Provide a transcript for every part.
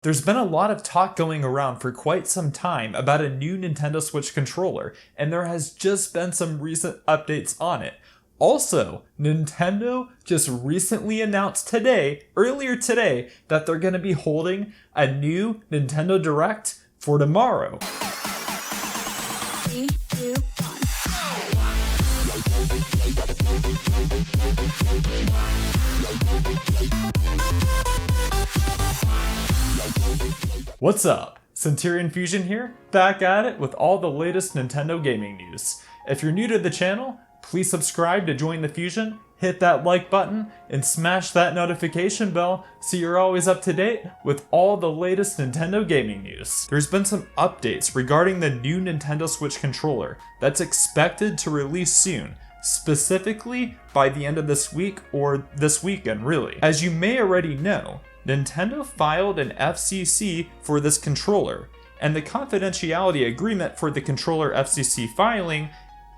There's been a lot of talk going around for quite some time about a new Nintendo Switch controller, and there has just been some recent updates on it. Also, Nintendo just recently announced earlier today, that they're going to be holding a new Nintendo Direct for tomorrow. 3, 2, 1. What's up? Centurion Fusion here, back at it with all the latest Nintendo gaming news. If you're new to the channel, please subscribe to join the Fusion, hit that like button, and smash that notification bell so you're always up to date with all the latest Nintendo gaming news. There's been some updates regarding the new Nintendo Switch controller that's expected to release soon, specifically by the end of this week or this weekend really. As you may already know, Nintendo filed an FCC for this controller, and the confidentiality agreement for the controller FCC filing,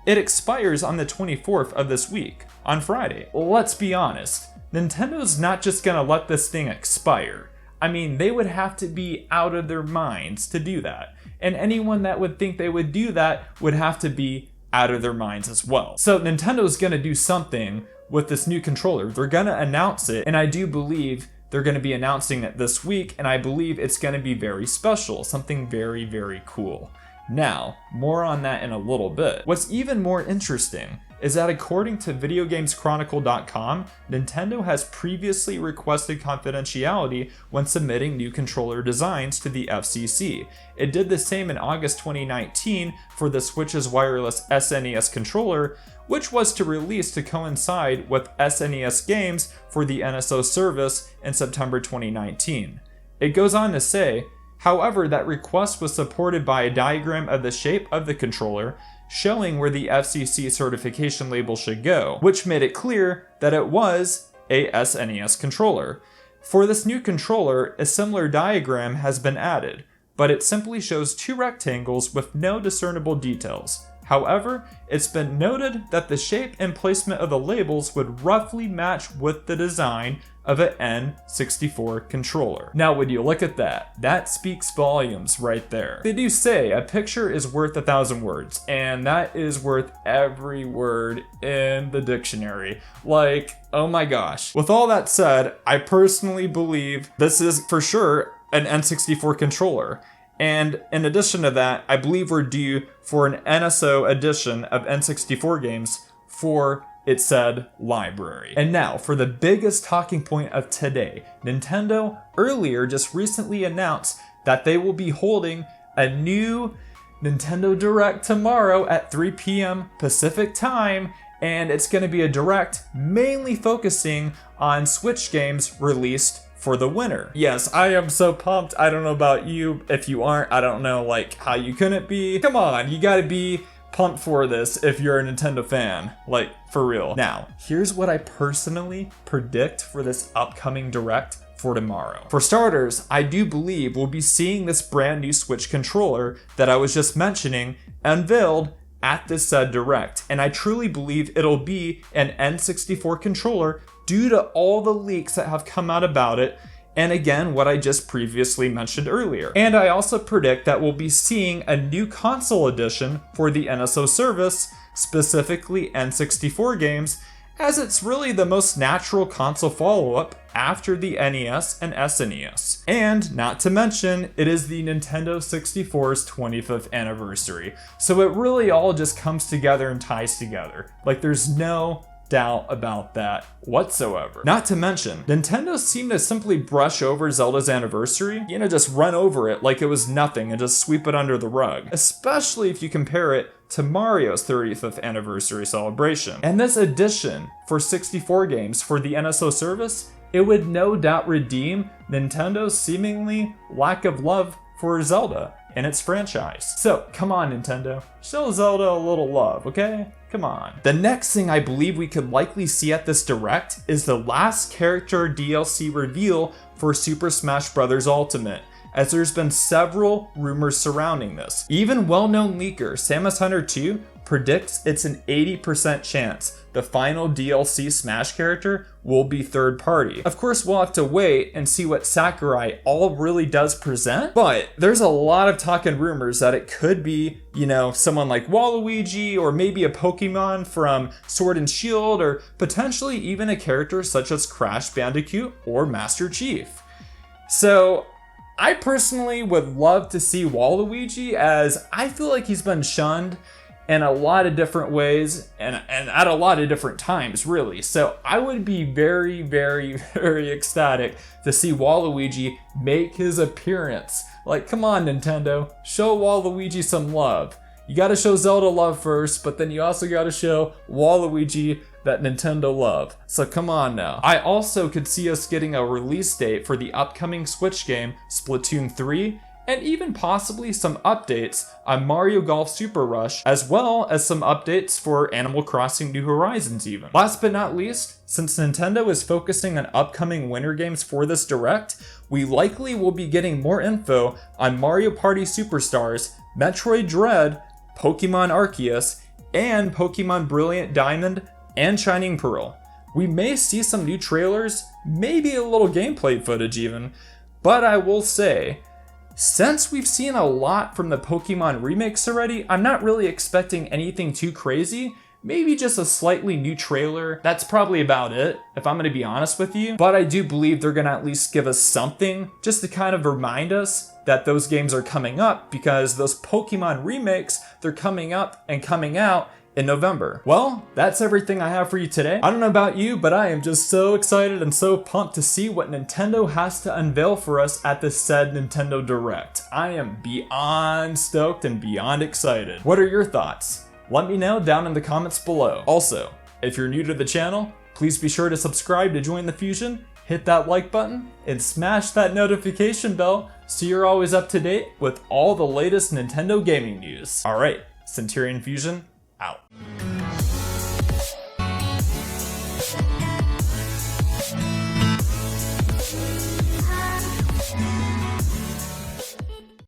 it expires on the 24th of this week, on Friday. Let's be honest, Nintendo's not just gonna let this thing expire. I mean, they would have to be out of their minds to do that, and anyone that would think they would do that would have to be out of their minds as well. So Nintendo's gonna do something with this new controller. They're gonna announce it, and I do believe they're going to be announcing it this week, and I believe it's going to be very special, something very, very cool. Now, more on that in a little bit. What's even more interesting is that according to VideoGamesChronicle.com, Nintendo has previously requested confidentiality when submitting new controller designs to the FCC. It did the same in August 2019 for the Switch's wireless SNES controller, which was to release to coincide with SNES games for the NSO service in September 2019. It goes on to say, however, that request was supported by a diagram of the shape of the controller, showing where the FCC certification label should go, which made it clear that it was a SNES controller. For this new controller, a similar diagram has been added, but it simply shows two rectangles with no discernible details. However, it's been noted that the shape and placement of the labels would roughly match with the design of an N64 controller. Now, when you look at that, that speaks volumes right there. They do say a picture is worth 1,000 words, and that is worth every word in the dictionary. Like, oh my gosh. With all that said, I personally believe this is for sure an N64 controller. And in addition to that, I believe we're due for an NSO edition of N64 games for its said library. And now, for the biggest talking point of today, Nintendo earlier just recently announced that they will be holding a new Nintendo Direct tomorrow at 3 p.m. Pacific time, and it's going to be a Direct mainly focusing on Switch games released for the winter. Yes, I am so pumped. I don't know about you. If you aren't, I don't know like how you couldn't be. Come on, you gotta be pumped for this if you're a Nintendo fan, like for real. Now, here's what I personally predict for this upcoming Direct for tomorrow. For starters, I do believe we'll be seeing this brand new Switch controller that I was just mentioning unveiled at this said Direct, and I truly believe it'll be an N64 controller due to all the leaks that have come out about it, and again, what I just previously mentioned earlier. And I also predict that we'll be seeing a new console edition for the NSO service, specifically N64 games, as it's really the most natural console follow-up after the NES and SNES. And not to mention, it is the Nintendo 64's 25th anniversary, so it really all just comes together and ties together. Like, there's no doubt about that whatsoever. Not to mention, Nintendo seemed to simply brush over Zelda's anniversary, just run over it like it was nothing and just sweep it under the rug, especially if you compare it to Mario's 35th anniversary celebration. And this edition for 64 games for the NSO service, it would no doubt redeem Nintendo's seemingly lack of love for Zelda and its franchise. So come on, Nintendo, show Zelda a little love, okay? Come on. The next thing I believe we could likely see at this Direct is the last character DLC reveal for Super Smash Bros. Ultimate, as there's been several rumors surrounding this. Even well-known leaker Samus Hunter 2 predicts it's an 80% chance the final DLC Smash character will be third party. Of course, we'll have to wait and see what Sakurai all really does present, but there's a lot of talk and rumors that it could be, you know, someone like Waluigi, or maybe a Pokemon from Sword and Shield, or potentially even a character such as Crash Bandicoot or Master Chief. So I personally would love to see Waluigi, as I feel like he's been shunned in a lot of different ways and at a lot of different times, really. So I would be very, very, very ecstatic to see Waluigi make his appearance. Like, come on, Nintendo, show Waluigi some love. You gotta show Zelda love first, but then you also gotta show Waluigi that Nintendo love. So come on now. I also could see us getting a release date for the upcoming Switch game Splatoon 3, and even possibly some updates on Mario Golf Super Rush, as well as some updates for Animal Crossing New Horizons even. Last but not least, since Nintendo is focusing on upcoming winter games for this Direct, we likely will be getting more info on Mario Party Superstars, Metroid Dread, Pokemon Arceus, and Pokemon Brilliant Diamond and Shining Pearl. We may see some new trailers, maybe a little gameplay footage even, but I will say, since we've seen a lot from the Pokemon remakes already, I'm not really expecting anything too crazy. Maybe just a slightly new trailer. That's probably about it, if I'm gonna be honest with you. But I do believe they're gonna at least give us something, just to kind of remind us that those games are coming up, because those Pokemon remakes, they're coming up and coming out in November. Well, that's everything I have for you today. I don't know about you, but I am just so excited and so pumped to see what Nintendo has to unveil for us at this said Nintendo Direct. I am beyond stoked and beyond excited. What are your thoughts? Let me know down in the comments below. Also, if you're new to the channel, please be sure to subscribe to join the Fusion, hit that like button, and smash that notification bell so you're always up to date with all the latest Nintendo gaming news. Alright, Centurion Fusion, out.